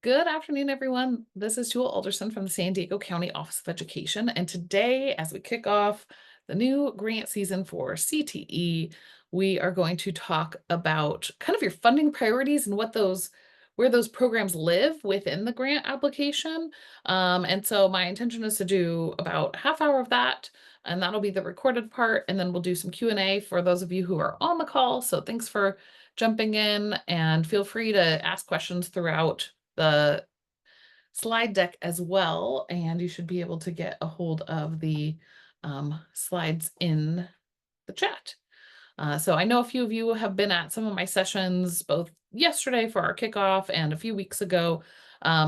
Good afternoon, everyone. This is Jewel Alderson from the San Diego County Office of Education. And today, as we kick off the new grant season for CTE, we are going to talk about kind of your funding priorities and where those programs live within the grant application. And so my intention is to do about half hour of that, and that'll be the recorded part. And then we'll do some Q&A for those of you who are on the call. So thanks for jumping in, and feel free to ask questions throughout the slide deck as well, and you should be able to get a hold of the slides in the chat. So I know a few of you have been at some of my sessions both yesterday for our kickoff and a few weeks ago.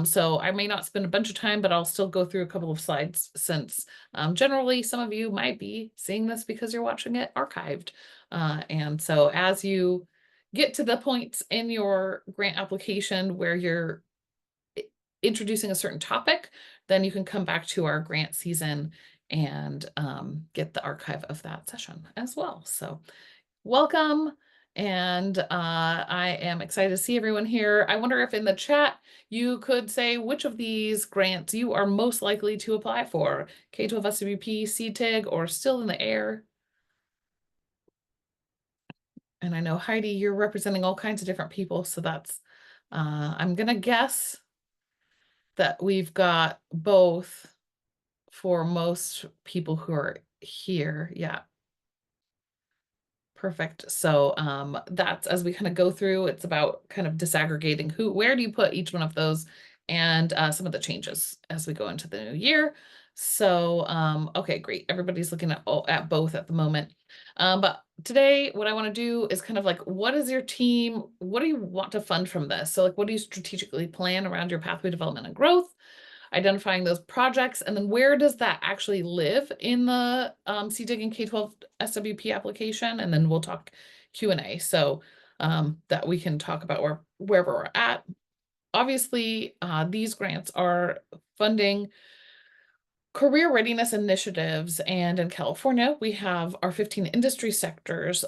So I may not spend a bunch of time, but I'll still go through a couple of slides since generally some of you might be seeing this because you're watching it archived. And so as you get to the points in your grant application where you're introducing a certain topic, then you can come back to our grant season and get the archive of that session as well. So welcome. And I am excited to see everyone here. I wonder if in the chat you could say which of these grants you are most likely to apply for, K12SWP, CTEIG, or still in the air. And I know, Heidi, you're representing all kinds of different people, so that's, I'm gonna guess that we've got both for most people who are here. Yeah. Perfect. So that's, as we kind of go through, it's about kind of disaggregating where do you put each one of those, and some of the changes as we go into the new year. So, okay, great. Everybody's looking at both at the moment. But today, what I want to do is kind of like, what is your team? What do you want to fund from this? So like, what do you strategically plan around your pathway development and growth? Identifying those projects, and then where does that actually live in the CTEIG and K12 SWP application, and then we'll talk Q&A so that we can talk about wherever we're at. Obviously, these grants are funding career readiness initiatives, and in California, we have our 15 industry sectors.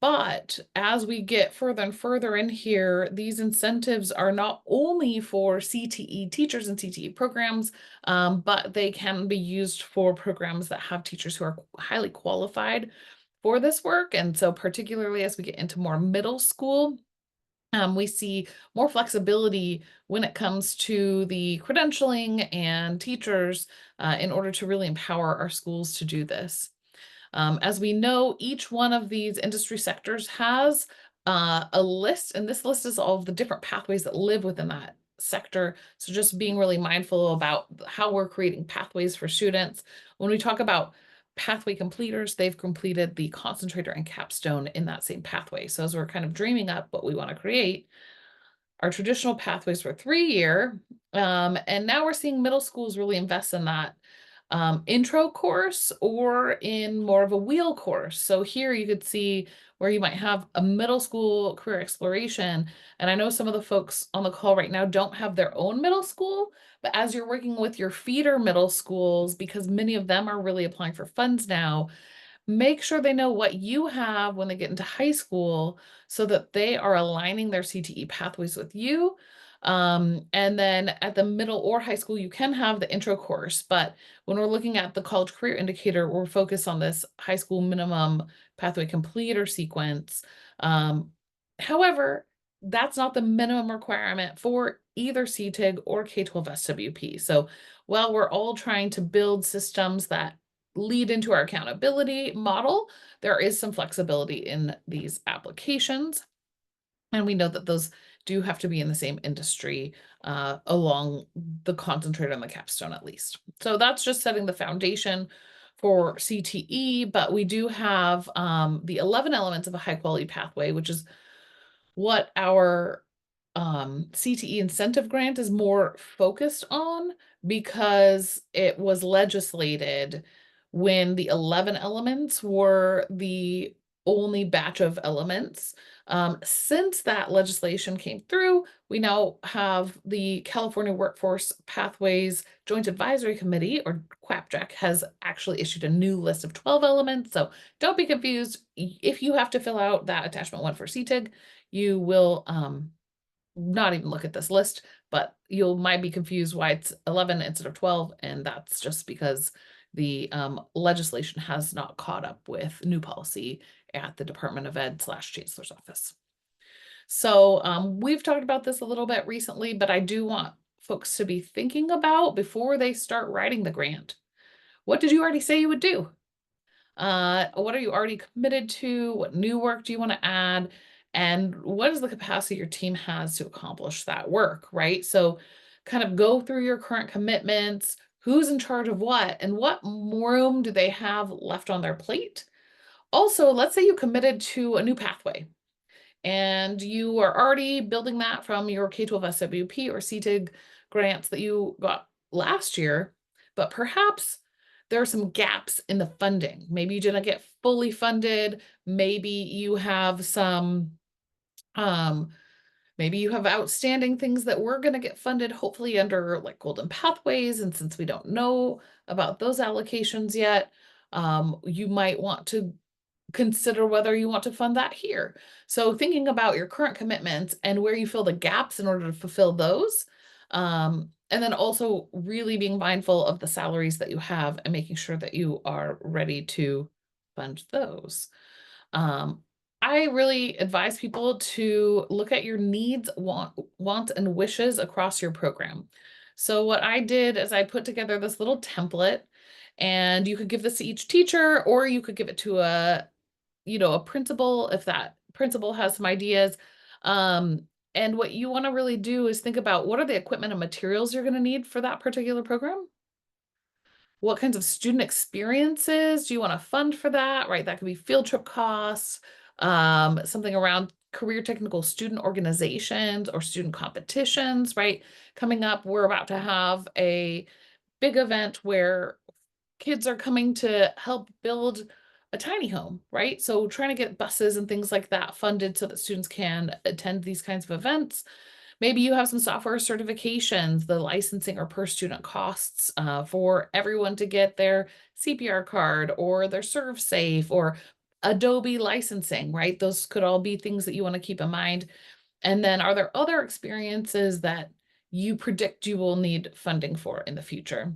But as we get further and further in here, these incentives are not only for CTE teachers and CTE programs, but they can be used for programs that have teachers who are highly qualified for this work. And so particularly as we get into more middle school, we see more flexibility when it comes to the credentialing and teachers in order to really empower our schools to do this. As we know, each one of these industry sectors has a list, and this list is all of the different pathways that live within that sector. So just being really mindful about how we're creating pathways for students. When we talk about pathway completers, they've completed the concentrator and capstone in that same pathway. So as we're kind of dreaming up what we want to create, our traditional pathways were 3-year, and now we're seeing middle schools really invest in that intro course or in more of a wheel course. So here you could see where you might have a middle school career exploration. And I know some of the folks on the call right now don't have their own middle school, but as you're working with your feeder middle schools, because many of them are really applying for funds now, make sure they know what you have when they get into high school so that they are aligning their CTE pathways with you. And then at the middle or high school, you can have the intro course, but when we're looking at the college career indicator, we're focused on this high school minimum pathway completer sequence. However, that's not the minimum requirement for either CTEIG or K12SWP. So while we're all trying to build systems that lead into our accountability model, there is some flexibility in these applications. And we know that those do have to be in the same industry along the concentrator and the capstone at least. So that's just setting the foundation for CTE, but we do have the 11 elements of a high quality pathway, which is what our CTE incentive grant is more focused on, because it was legislated when the 11 elements were the only batch of elements. Since that legislation came through, we now have the California Workforce Pathways Joint Advisory Committee, or QAPJAC, has actually issued a new list of 12 elements. So don't be confused. If you have to fill out that attachment 1 for CTEIG, you will not even look at this list, but you might be confused why it's 11 instead of 12, and that's just because the legislation has not caught up with new policy at the Department of Ed slash Chancellor's office. So we've talked about this a little bit recently, but I do want folks to be thinking about before they start writing the grant. What did you already say you would do? What are you already committed to? What new work do you want to add? And what is the capacity your team has to accomplish that work, right? So kind of go through your current commitments, who's in charge of what, and what room do they have left on their plate? Also, let's say you committed to a new pathway and you are already building that from your K12SWP or CTEIG grants that you got last year, but perhaps there are some gaps in the funding. Maybe you didn't get fully funded. Maybe you have some, um, maybe you have outstanding things that were going to get funded, hopefully under like Golden Pathways. And since we don't know about those allocations yet, you might want to consider whether you want to fund that here. So thinking about your current commitments and where you fill the gaps in order to fulfill those. And then also really being mindful of the salaries that you have and making sure that you are ready to fund those. Um, I really advise people to look at your needs, wants, and wishes across your program. So what I did is I put together this little template, and you could give this to each teacher, or you could give it to a principal if that principal has some ideas. And what you want to really do is think about what are the equipment and materials you're going to need for that particular program? What kinds of student experiences do you want to fund for that, right? That could be field trip costs, something around career technical student organizations or student competitions, right? Coming up, we're about to have a big event where kids are coming to help build a tiny home, right? So trying to get buses and things like that funded so that students can attend these kinds of events. Maybe you have some software certifications, the licensing or per student costs for everyone to get their CPR card or their ServSafe or Adobe licensing, right? Those could all be things that you want to keep in mind. And then are there other experiences that you predict you will need funding for in the future?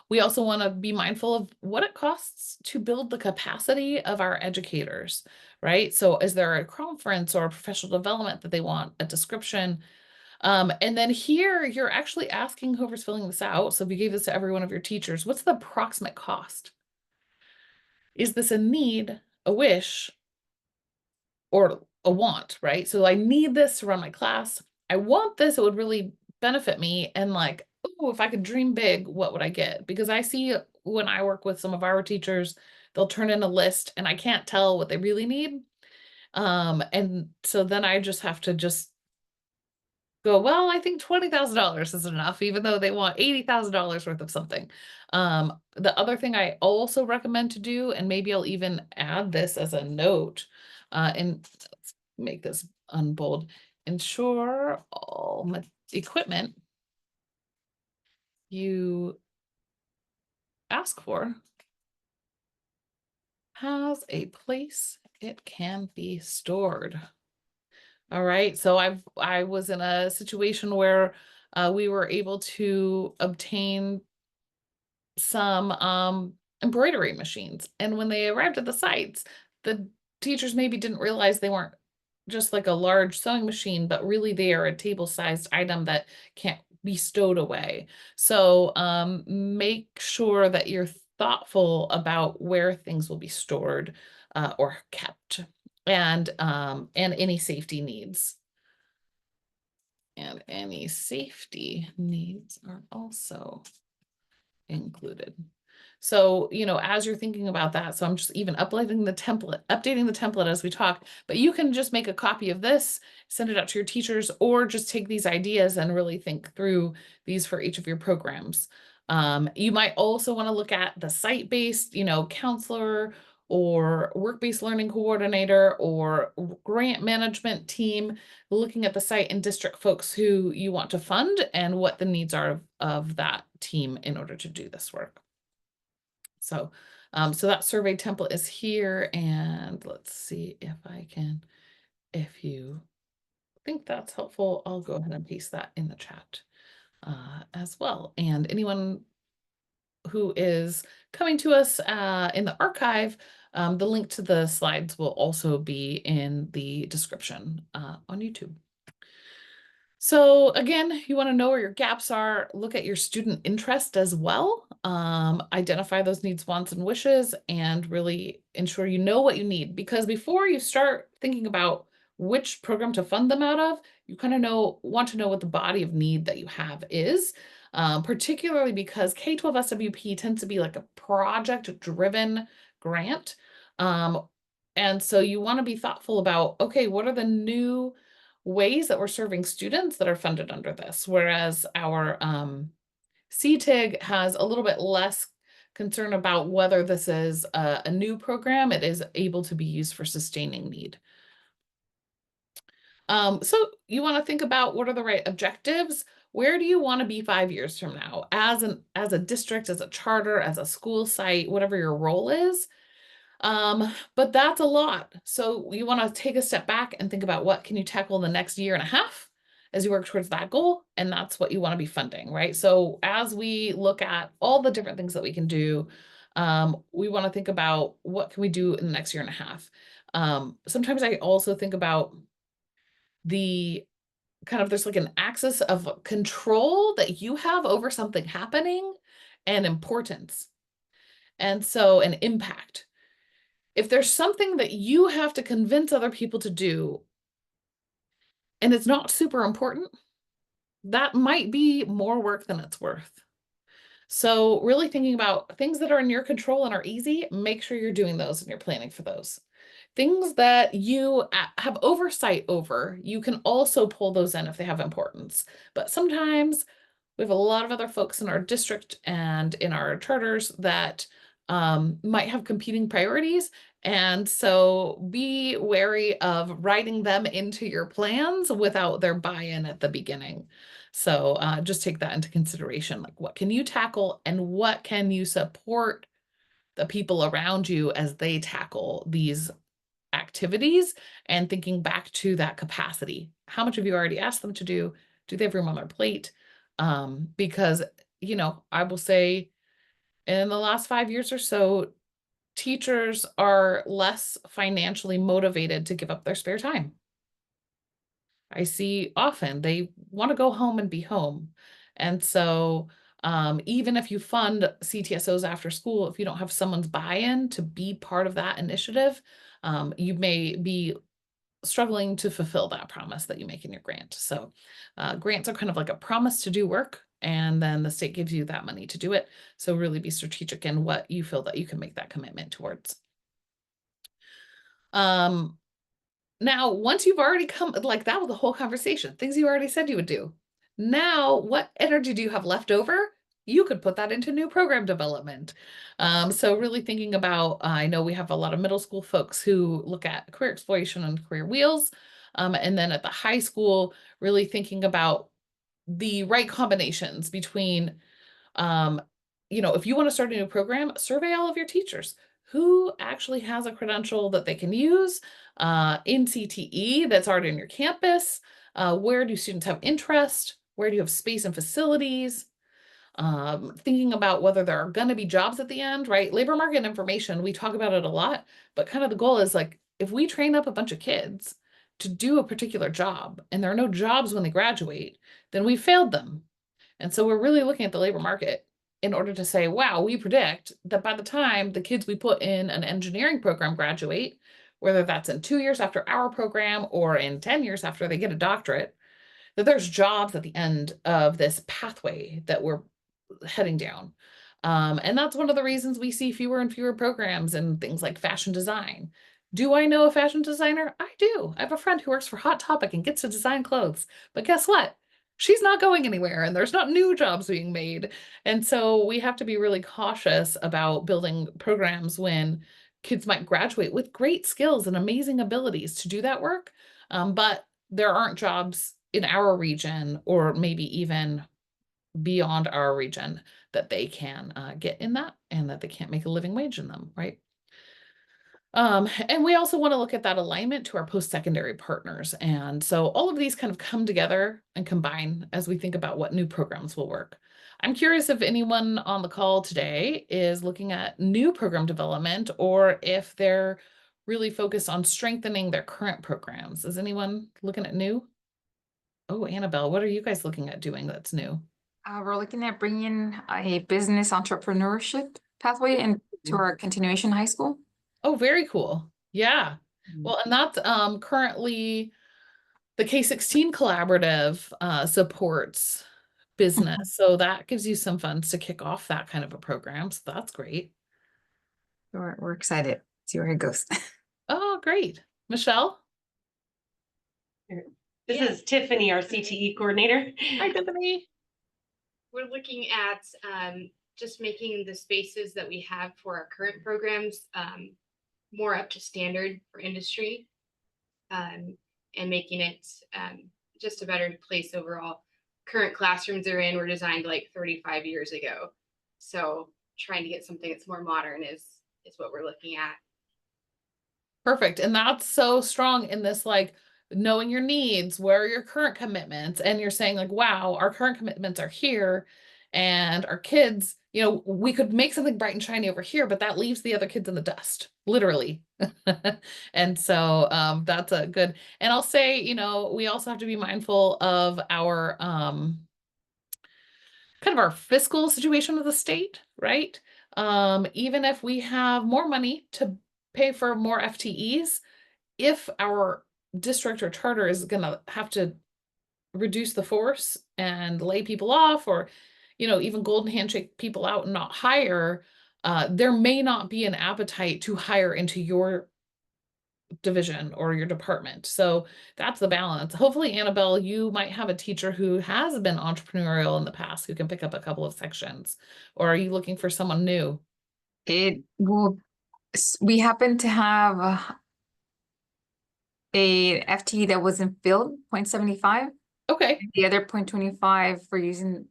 We also want to be mindful of what it costs to build the capacity of our educators, right? So is there a conference or a professional development that they want, a description? And then here you're actually asking whoever's filling this out. So if you gave this to every one of your teachers, what's the approximate cost? Is this a need, a wish, or a want, right? So I need this to run my class. I want this, it would really benefit me. And like, oh, if I could dream big, what would I get? Because I see when I work with some of our teachers, they'll turn in a list and I can't tell what they really need. And so then I just have to just go, well, I think $20,000 is enough, even though they want $80,000 worth of something. The other thing I also recommend to do, and maybe I'll even add this as a note, and let's make this unbold, ensure all equipment you ask for has a place it can be stored. All right. So I was in a situation where we were able to obtain some embroidery machines. And when they arrived at the sites, the teachers maybe didn't realize they weren't just like a large sewing machine, but really they are a table-sized item that can't be stowed away. So make sure that you're thoughtful about where things will be stored or kept, and any safety needs. And any safety needs are also included. So, as you're thinking about that, so I'm just even updating the template as we talk, but you can just make a copy of this, send it out to your teachers, or just take these ideas and really think through these for each of your programs. You might also want to look at the site-based, counselor or work-based learning coordinator or grant management team, looking at the site and district folks who you want to fund and what the needs are of that team in order to do this work. So, so that survey template is here, and let's see if you think that's helpful. I'll go ahead and paste that in the chat as well. And anyone who is coming to us in the archive, the link to the slides will also be in the description on YouTube. So again, you want to know where your gaps are, look at your student interest as well, identify those needs, wants, and wishes, and really ensure you know what you need. Because before you start thinking about which program to fund them out of, you kind of want to know what the body of need that you have is, particularly because K12SWP tends to be like a project-driven grant. And so you want to be thoughtful about, okay, what are the new ways that we're serving students that are funded under this, whereas our CTEIG has a little bit less concern about whether this is a new program. It is able to be used for sustaining need. So you want to think about what are the right objectives. Where do you want to be 5 years from now as a district, as a charter, as a school site, whatever your role is? But that's a lot. So you want to take a step back and think about what can you tackle in the next year and a half as you work towards that goal. And that's what you want to be funding, right? So as we look at all the different things that we can do, we want to think about what can we do in the next year and a half. Sometimes I also think about the there's like an axis of control that you have over something happening and importance. And so an impact. If there's something that you have to convince other people to do and it's not super important, that might be more work than it's worth. So really thinking about things that are in your control and are easy, make sure you're doing those and you're planning for those. Things that you have oversight over, you can also pull those in if they have importance. But sometimes we have a lot of other folks in our district and in our charters that might have competing priorities. And so be wary of writing them into your plans without their buy-in at the beginning. So just take that into consideration. Like, what can you tackle and what can you support the people around you as they tackle these activities, and thinking back to that capacity. How much have you already asked them to do? Do they have room on their plate? Because, I will say in the last 5 years or so, teachers are less financially motivated to give up their spare time. I see often they want to go home and be home. And so even if you fund CTSOs after school, if you don't have someone's buy-in to be part of that initiative, you may be struggling to fulfill that promise that you make in your grant. So grants are kind of like a promise to do work, and then the state gives you that money to do it. So really be strategic in what you feel that you can make that commitment towards. Now, once you've already come, like that was the whole conversation, things you already said you would do. Now, what energy do you have left over? You could put that into new program development. So really thinking about, I know we have a lot of middle school folks who look at career exploration and career wheels. And then at the high school, really thinking about the right combinations between if you want to start a new program, survey all of your teachers. Who actually has a credential that they can use in CTE that's already in your campus? Where do students have interest? Where do you have space and facilities? Thinking about whether there are going to be jobs at the end, right? Labor market information, we talk about it a lot, but kind of the goal is like, if we train up a bunch of kids to do a particular job and there are no jobs when they graduate, then we failed them. And so we're really looking at the labor market in order to say, wow, we predict that by the time the kids we put in an engineering program graduate, whether that's in 2 years after our program or in 10 years after they get a doctorate, that there's jobs at the end of this pathway that we're heading down. And that's one of the reasons we see fewer and fewer programs in things like fashion design. Do I know a fashion designer? I do. I have a friend who works for Hot Topic and gets to design clothes. But guess what? She's not going anywhere and there's not new jobs being made. And so we have to be really cautious about building programs when kids might graduate with great skills and amazing abilities to do that work. But there aren't jobs in our region or maybe even beyond our region that they can get in that, and that they can't make a living wage in them, right? And we also want to look at that alignment to our post-secondary partners. And so all of these kind of come together and combine as we think about what new programs will work. I'm curious if anyone on the call today is looking at new program development or if they're really focused on strengthening their current programs. Is anyone looking at new? Oh, Annabelle, what are you guys looking at doing that's new? We're looking at bringing a business entrepreneurship pathway into our continuation high school. Oh, very cool. Yeah. Well, and that's currently the K16 collaborative supports business. So that gives you some funds to kick off that kind of a program. So that's great. We're excited. See where it goes. Oh, great. Michelle? This is Tiffany, our CTE coordinator. Hi, Tiffany. We're looking at just making the spaces that we have for our current programs more up to standard for industry, and making it just a better place overall. Current classrooms they're in were designed like 35 years ago. So trying to get something that's more modern is what we're looking at. Perfect. And that's so strong in this, like, knowing your needs, where are your current commitments? And you're saying, like, wow, our current commitments are here. And our kids, you know, we could make something bright and shiny over here, but that leaves the other kids in the dust, literally. And so that's a good, and I'll say, you know, we also have to be mindful of our kind of our fiscal situation with the state, right? Even if we have more money to pay for more FTEs, if our district or charter is going to have to reduce the force and lay people off, or, you know, even golden handshake people out and not hire, there may not be an appetite to hire into your division or your department. So that's the balance. Hopefully, Annabelle, you might have a teacher who has been entrepreneurial in the past who can pick up a couple of sections. Or are you looking for someone new? We happen to have a FTE that wasn't filled, 0.75. Okay. The other 0.25 for using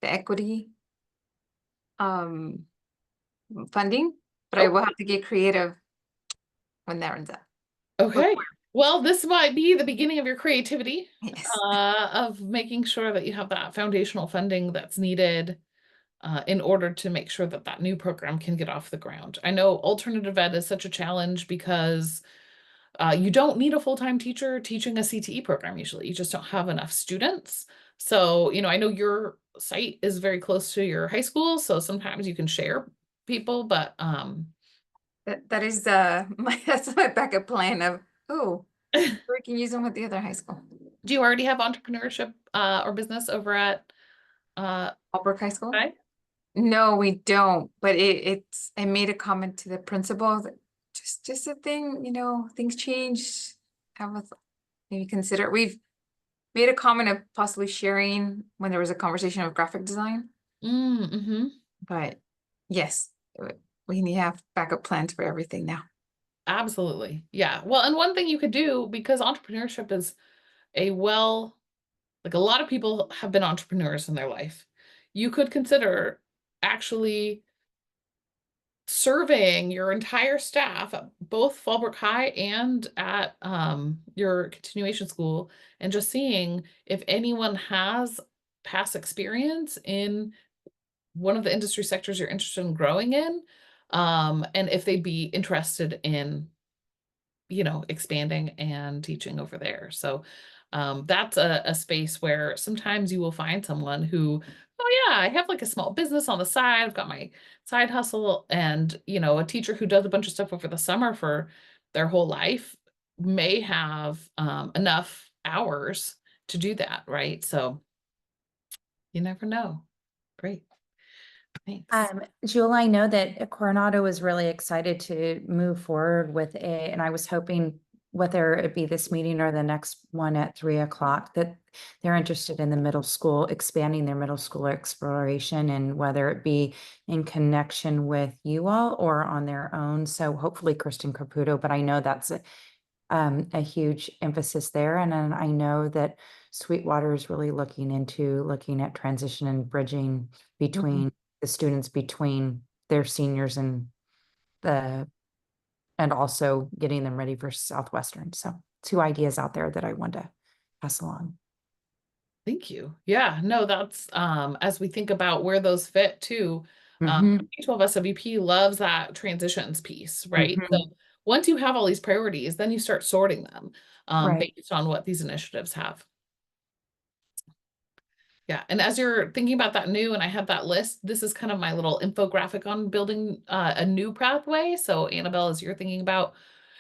the equity funding, but I will have to get creative when that runs out. Okay. Well, this might be the beginning of your creativity, Yes. of making sure that you have that foundational funding that's needed in order to make sure that that new program can get off the ground. I know alternative ed is such a challenge because you don't need a full-time teacher teaching a CTE program usually. You just don't have enough students. So, you know, I know your site is very close to your high school, so sometimes you can share people, but That is that's my backup plan of, we can use them with the other high school. do you already have entrepreneurship or business over at Albrook High School? High? No, we don't, but I made a comment to the principal that just a thing, you know, things change. Maybe consider it. We've made a comment of possibly sharing when there was a conversation of graphic design, Mm-hmm. but yes, we need to have backup plans for everything now. Absolutely. Yeah. Well, and one thing you could do, because entrepreneurship is like a lot of people have been entrepreneurs in their life, you could consider actually surveying your entire staff at both Fallbrook High and at your continuation school and just seeing if anyone has past experience in one of the industry sectors you're interested in growing in, and if they'd be interested in, you know, expanding and teaching over there. So that's a space where sometimes you will find someone who, oh yeah, I have like a small business on the side. I've got my side hustle, and, you know, a teacher who does a bunch of stuff over the summer for their whole life may have enough hours to do that, right? So you never know. Great. Thanks. Jewel, I know that Coronado is really excited to move forward with and I was hoping whether it be this meeting or the next one at 3 o'clock, that they're interested in the middle school, expanding their middle school exploration, and whether it be in connection with you all or on their own. So hopefully Kristen Caputo, but I know that's a huge emphasis there. And then I know that Sweetwater is really looking at transition and bridging between the students between their seniors and the and also getting them ready for Southwestern. So 2 ideas out there that I wanted to pass along. Thank you. Yeah, no, that's as we think about where those fit too. Mhm. K12SWP loves that transitions piece, right? Mhm. So once you have all these priorities, then you start sorting them Right. based on what these initiatives have. Yeah, and as you're thinking about that new, and I have that list, this is kind of my little infographic on building a new pathway. So Annabelle, as you're thinking about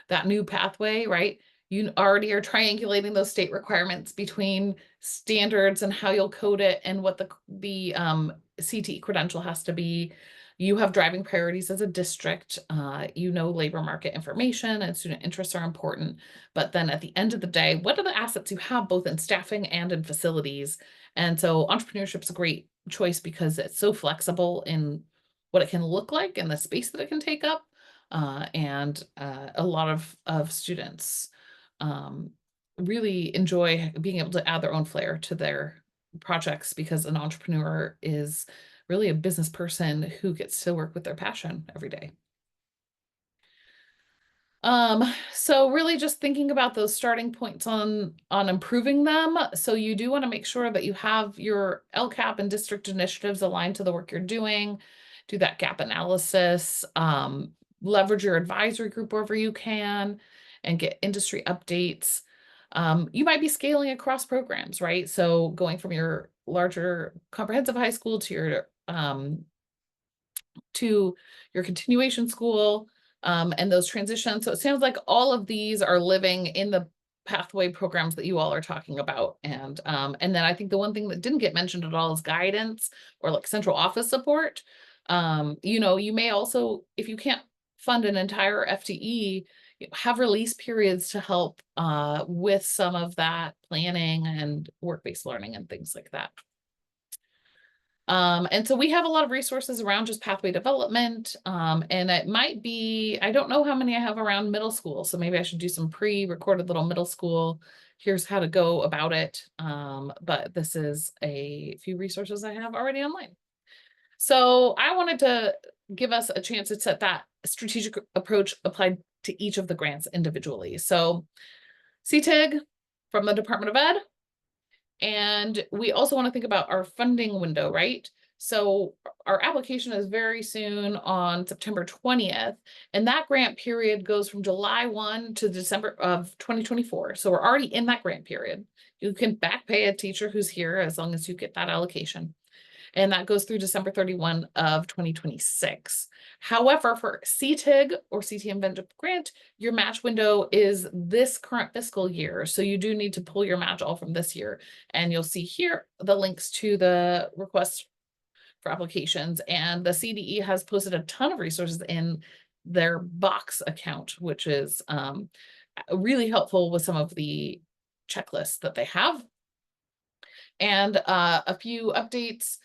that new pathway, right? You already are triangulating those state requirements between standards and how you'll code it and what the CTE credential has to be. You have driving priorities as a district. You know, labor market information and student interests are important. But then at the end of the day, what are the assets you have both in staffing and in facilities? And so entrepreneurship is a great choice because it's so flexible in what it can look like and the space that it can take up. And a lot of students really enjoy being able to add their own flair to their projects because an entrepreneur is really a business person who gets to work with their passion every day. So really just thinking about those starting points on improving them. So you do want to make sure that you have your LCAP and district initiatives aligned to the work you're doing, do that gap analysis, leverage your advisory group wherever you can, and get industry updates. You might be scaling across programs, right? So going from your larger comprehensive high school to your continuation school, and those transitions. So it sounds like all of these are living in the pathway programs that you all are talking about. And then I think the one thing that didn't get mentioned at all is guidance or like central office support. You know, you may also, if you can't fund an entire FTE, have release periods to help with some of that planning and work-based learning and things like that. And so we have a lot of resources around just pathway development. And it might be, I don't know how many I have around middle school. So maybe I should do some pre-recorded little middle school. Here's how to go about it. But this is a few resources I have already online. So I wanted to give us a chance to set that strategic approach applied to each of the grants individually. So CTEIG from the Department of Ed. And we also want to think about our funding window, right? So our application is very soon on September 20th, and that grant period goes from July 1 to December of 2024. So we're already in that grant period. You can back pay a teacher who's here as long as you get that allocation. And that goes through December 31 of 2026. However, for CTEIG or CT Inventive Grant, your match window is this current fiscal year. So you do need to pull your match all from this year. And you'll see here the links to the requests for applications. And the CDE has posted a ton of resources in their box account, which is really helpful with some of the checklists that they have. And a few updates.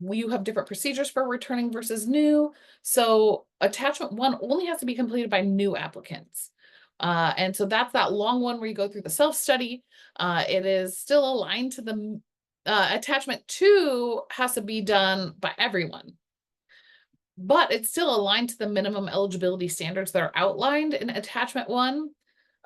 You have different procedures for returning versus new. So attachment 1 only has to be completed by new applicants. And so that's that long one where you go through the self-study. It is still aligned to the attachment 2 has to be done by everyone. But it's still aligned to the minimum eligibility standards that are outlined in attachment 1.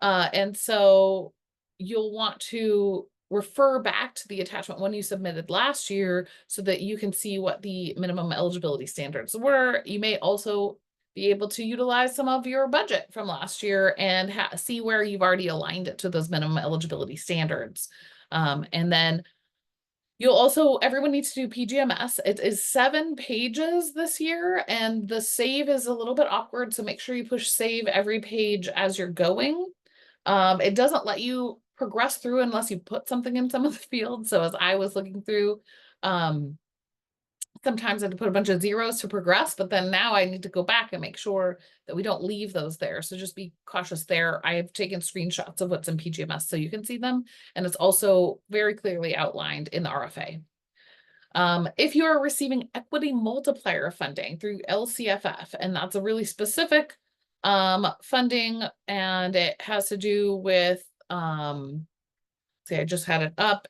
And so you'll want to refer back to the attachment 1 you submitted last year so that you can see what the minimum eligibility standards were. You may also be able to utilize some of your budget from last year and see where you've already aligned it to those minimum eligibility standards. And then you'll also, everyone needs to do PGMS. It is 7 pages this year, and the save is a little bit awkward. So make sure you push save every page as you're going. It doesn't let you progress through unless you put something in some of the fields. So as I was looking through, sometimes I had to put a bunch of zeros to progress, but then now I need to go back and make sure that we don't leave those there. So just be cautious there. I have taken screenshots of what's in PGMS so you can see them. And it's also very clearly outlined in the RFA. If you are receiving equity multiplier funding through LCFF, and that's a really specific funding, and it has to do with, see, I just had it up.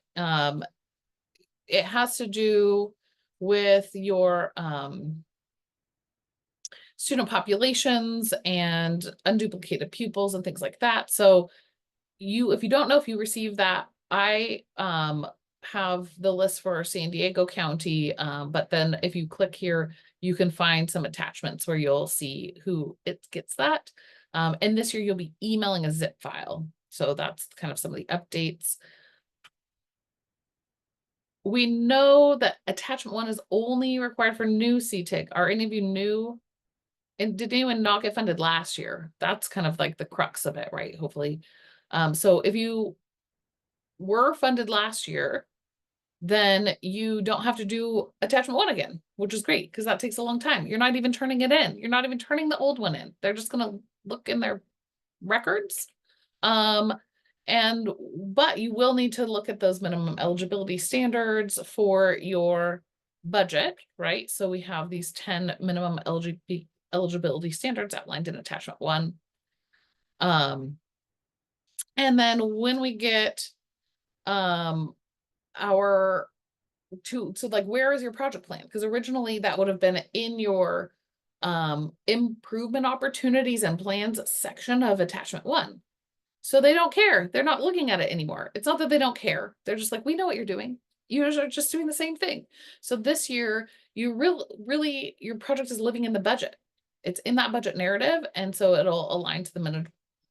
It has to do with your student populations and unduplicated pupils and things like that. So if you don't know if you received that, I have the list for San Diego County, but then if you click here, you can find some attachments where you'll see who it gets that. And this year you'll be emailing a zip file. So that's kind of some of the updates. We know that attachment 1 is only required for new CTEIG. Are any of you new? And did anyone not get funded last year? That's kind of like the crux of it, right? Hopefully. So if you were funded last year, then you don't have to do attachment 1 again, which is great because that takes a long time. You're not even turning it in. You're not even turning the old one in. They're just going to look in their records. But you will need to look at those minimum eligibility standards for your budget, right? So we have these 10 minimum eligibility standards outlined in attachment 1. And then when we get so like, where is your project plan? Because originally that would have been in your improvement opportunities and plans section of attachment 1. So they don't care. They're not looking at it anymore. It's not that they don't care. They're just like, we know what you're doing. You are just doing the same thing. So this year, you really, your project is living in the budget. It's in that budget narrative. And so it'll align to the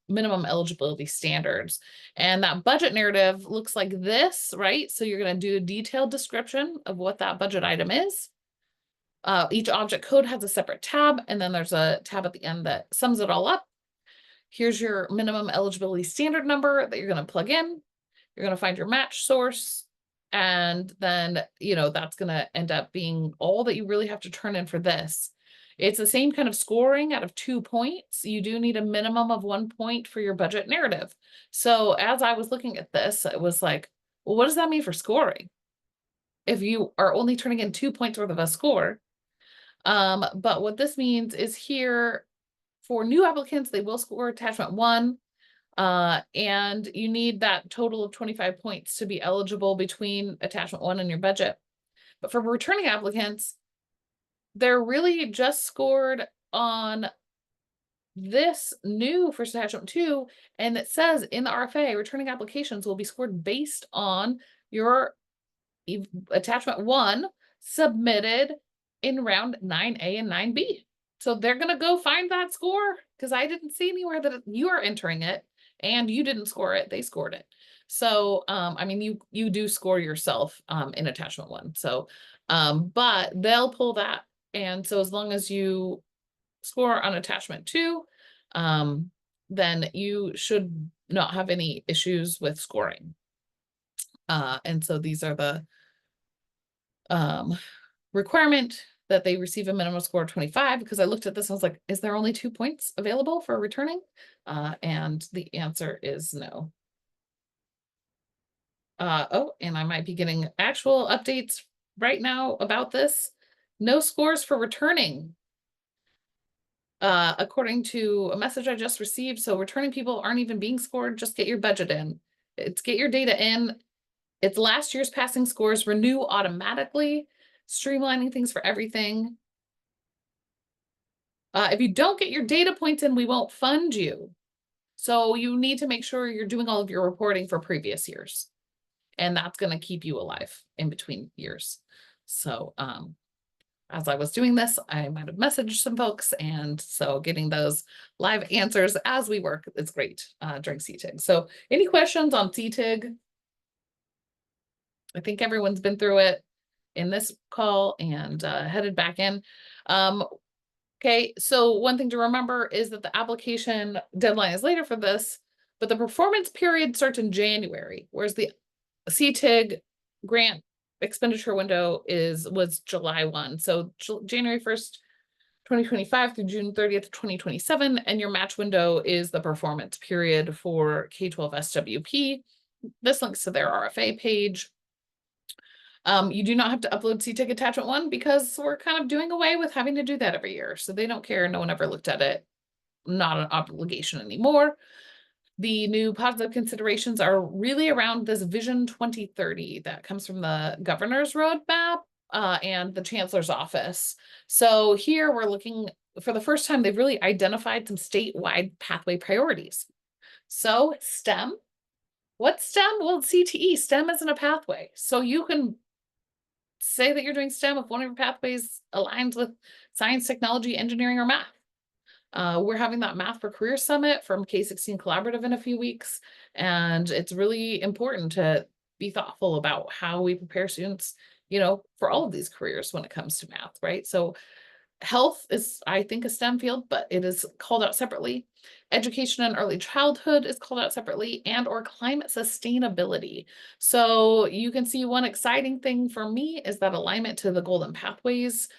minimum eligibility standards. And that budget narrative looks like this, right? So you're going to do a detailed description of what that budget item is. Each object code has a separate tab, and then there's a tab at the end that sums it all up. Here's your minimum eligibility standard number that you're going to plug in. You're going to find your match source. And then, that's going to end up being all that you really have to turn in for this. It's the same kind of scoring out of 2 points. You do need a minimum of 1 point for your budget narrative. So as I was looking at this, it was like, well, what does that mean for scoring? If you are only turning in 2 points worth of a score. But what this means is here, for new applicants, they will score attachment 1, and you need that total of 25 points to be eligible between attachment 1 and your budget. But for returning applicants, they're really just scored on this new for attachment 2, and it says in the RFA, returning applications will be scored based on your attachment 1 submitted in round 9A and 9B. So they're going to go find that score because I didn't see anywhere that you are entering it and you didn't score it. They scored it. So, I mean, you do score yourself in attachment 1. So, but they'll pull that. And so as long as you score on attachment 2, then you should not have any issues with scoring. And so these are the requirement that they receive a minimum score of 25, because I looked at this and I was like, is there only 2 points available for returning? And the answer is no. Oh, and I might be getting actual updates right now about this. No scores for returning. According to a message I just received. So returning people aren't even being scored. Just get your budget in. It's get your data in. It's last year's passing scores, renew automatically, streamlining things for everything. If you don't get your data points in, we won't fund you. So you need to make sure you're doing all of your reporting for previous years. And that's going to keep you alive in between years. So as I was doing this, I might have messaged some folks. And so getting those live answers as we work is great during CTEIG. So any questions on CTEIG? I think everyone's been through it in this call and headed back in. Okay, so one thing to remember is that the application deadline is later for this, but the performance period starts in January, whereas the CTEIG grant expenditure window was July 1. So January 1st, 2025 through June 30th, 2027, and your match window is the performance period for K12SWP. This links to their RFA page. You do not have to upload CTEIG attachment 1 because we're kind of doing away with having to do that every year. So they don't care. No one ever looked at it. Not an obligation anymore. The new positive considerations are really around this Vision 2030 that comes from the governor's roadmap and the chancellor's office. So here we're looking for the first time, they've really identified some statewide pathway priorities. So STEM, what's STEM? Well, CTE, STEM isn't a pathway. So you can say that you're doing STEM if one of your pathways aligns with science, technology, engineering, or math. We're having that Math for Career Summit from K16 Collaborative in a few weeks, and it's really important to be thoughtful about how we prepare students, for all of these careers when it comes to math, right? So health is, I think, a STEM field, but it is called out separately. Education and early childhood is called out separately, and or climate sustainability. So you can see one exciting thing for me is that alignment to the Golden Pathways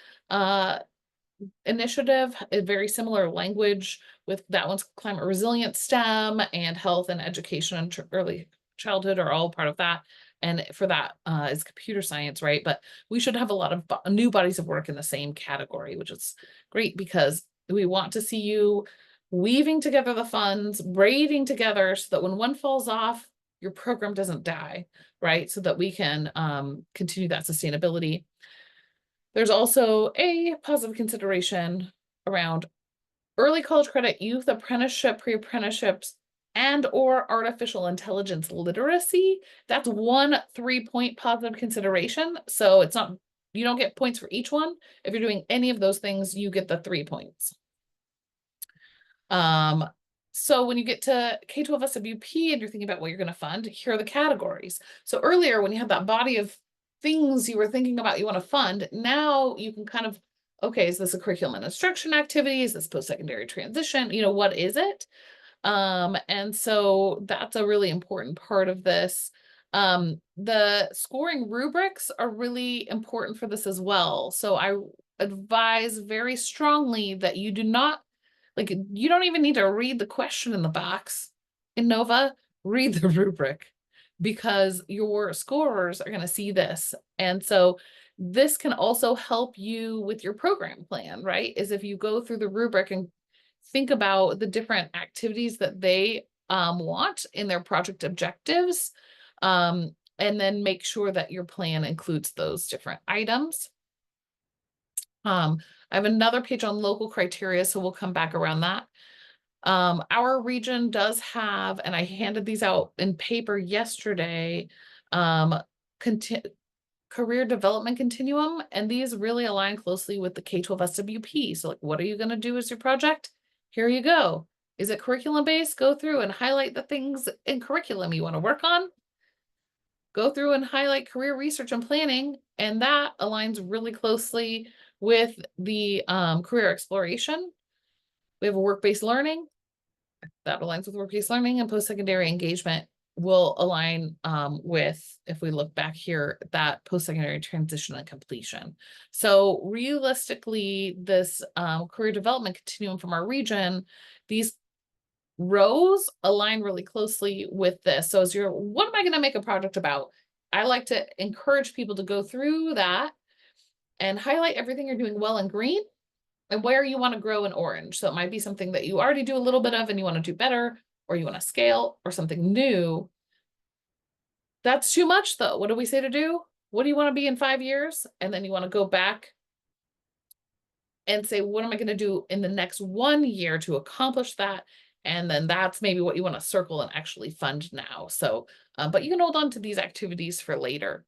initiative, a very similar language with that one's climate resilient STEM, and health and education and early childhood are all part of that. And for that is computer science, right? But we should have a lot of new bodies of work in the same category, which is great because we want to see you weaving together the funds, braiding together so that when one falls off, your program doesn't die, right? So that we can continue that sustainability. There's also a positive consideration around early college credit, youth apprenticeship, pre-apprenticeships, and or artificial intelligence literacy. That's one 3-point positive consideration. So it's not, you don't get points for each one. If you're doing any of those things, you get the 3 points. So when you get to K12SWP and you're thinking about what you're going to fund, here are the categories. So earlier when you had that body of things you were thinking about you want to fund, now you can kind of, okay, is this a curriculum and instruction activity? Is this post-secondary transition? What is it? And so that's a really important part of this. The scoring rubrics are really important for this as well. So I advise very strongly that you do not, you don't even need to read the question in the box in Nova, read the rubric, because your scorers are going to see this. And so this can also help you with your program plan, right? Is if you go through the rubric and think about the different activities that they want in their project objectives, and then make sure that your plan includes those different items. I have another page on local criteria, so we'll come back around that. Our region does have, and I handed these out in paper yesterday, career development continuum, and these really align closely with the K12SWP. So what are you going to do as your project? Here you go. Is it curriculum based? Go through and highlight the things in curriculum you want to work on. Go through and highlight career research and planning, and that aligns really closely with the career exploration. We have a work-based learning that aligns with work-based learning, and post-secondary engagement will align with, if we look back here, that post-secondary transition and completion. So realistically, this career development continuum from our region, these rows align really closely with this. So as what am I going to make a project about? I like to encourage people to go through that and highlight everything you're doing well in green and where you want to grow in orange. So it might be something that you already do a little bit of and you want to do better, or you want to scale, or something new. That's too much though. What do we say to do? What do you want to be in 5 years? And then you want to go back and say, what am I going to do in the next 1 year to accomplish that? And then that's maybe what you want to circle and actually fund now. So, but you can hold on to these activities for later.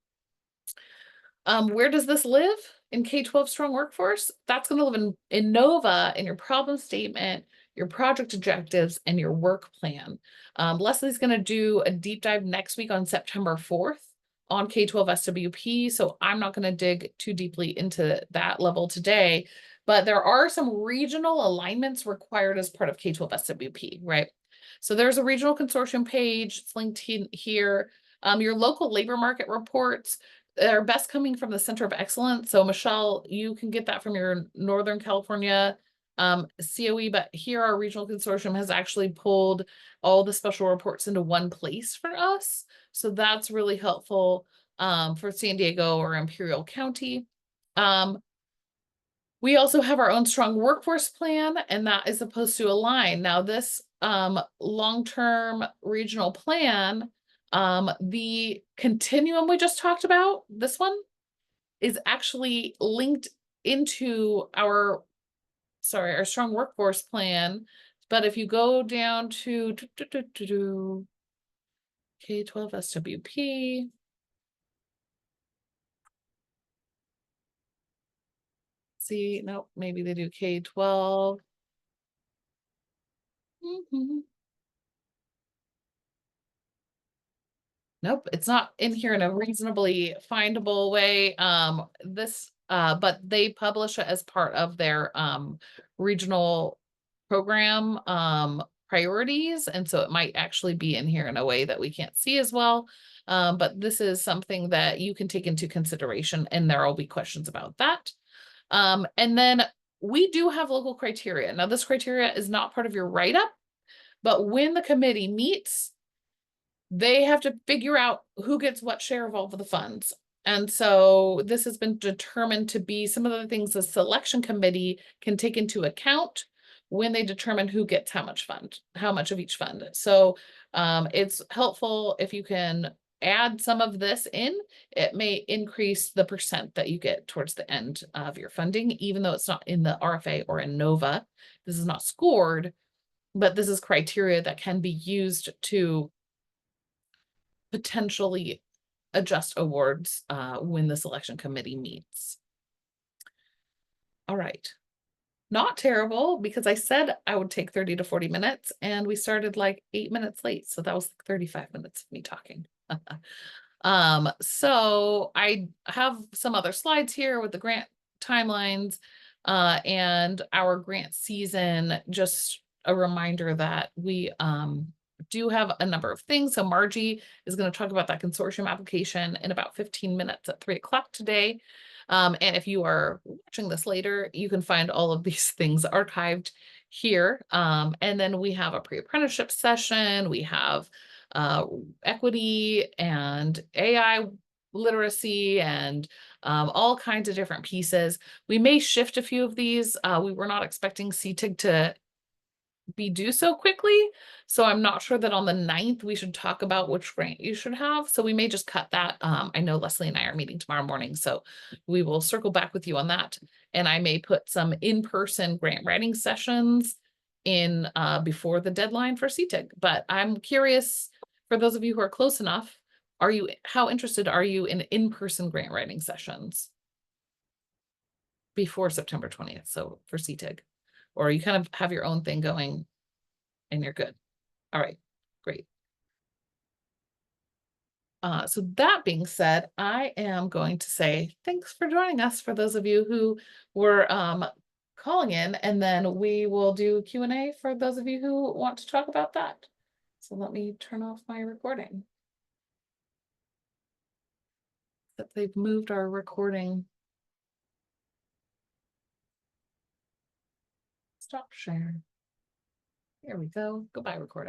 Where does this live in K-12 strong workforce? That's going to live in Nova, in your problem statement, your project objectives, and your work plan. Leslie's going to do a deep dive next week on September 4th on K12SWP. So I'm not going to dig too deeply into that level today, but there are some regional alignments required as part of K12SWP, right? So there's a regional consortium page, it's linked in here. Your local labor market reports are best coming from the Center of Excellence. So Michelle, you can get that from your Northern California COE, but here our regional consortium has actually pulled all the special reports into one place for us. So that's really helpful for San Diego or Imperial County. We also have our own strong workforce plan, and that is supposed to align. Now this long-term regional plan, the continuum we just talked about, this one is actually linked into our sorry, our strong workforce plan. But if you go down to K12SWP. See, nope, maybe they do K12. Nope, it's not in here in a reasonably findable way. But they publish it as part of their regional program priorities, and so it might actually be in here in a way that we can't see as well. But this is something that you can take into consideration, and there will be questions about that. And then we do have local criteria. Now, this criteria is not part of your write-up, but when the committee meets, they have to figure out who gets what share of all of the funds. And so this has been determined to be some of the things the selection committee can take into account when they determine who gets how much of each fund. So it's helpful if you can add some of this in. It may increase the percent that you get towards the end of your funding, even though it's not in the RFA or in NOVA. This is not scored, but this is criteria that can be used to potentially adjust awards when the selection committee meets. All right. Not terrible, because I said I would take 30 to 40 minutes and we started like 8 minutes late. So that was 35 minutes of me talking. So I have some other slides here with the grant timelines and our grant season. Just a reminder that we do have a number of things. So Margie is going to talk about that consortium application in about 15 minutes at 3 o'clock today. And if you are watching this later, you can find all of these things archived here. And then we have a pre-apprenticeship session. We have equity and AI literacy and all kinds of different pieces. We may shift a few of these. We were not expecting CTEIG to be due so quickly. So I'm not sure that on the 9th we should talk about which grant you should have. So we may just cut that. I know Leslie and I are meeting tomorrow morning, so we will circle back with you on that. And I may put some in-person grant writing sessions in before the deadline for CTEIG. But I'm curious, for those of you who are close enough, how interested are you in in-person grant writing sessions before September 20th? So for CTEIG. Or you kind of have your own thing going and you're good. All right, great. So that being said, I am going to say thanks for joining us for those of you who were calling in, and then we will do Q&A for those of you who want to talk about that. So let me turn off my recording. That they've moved our recording. Stop share. Here we go. Goodbye, recording.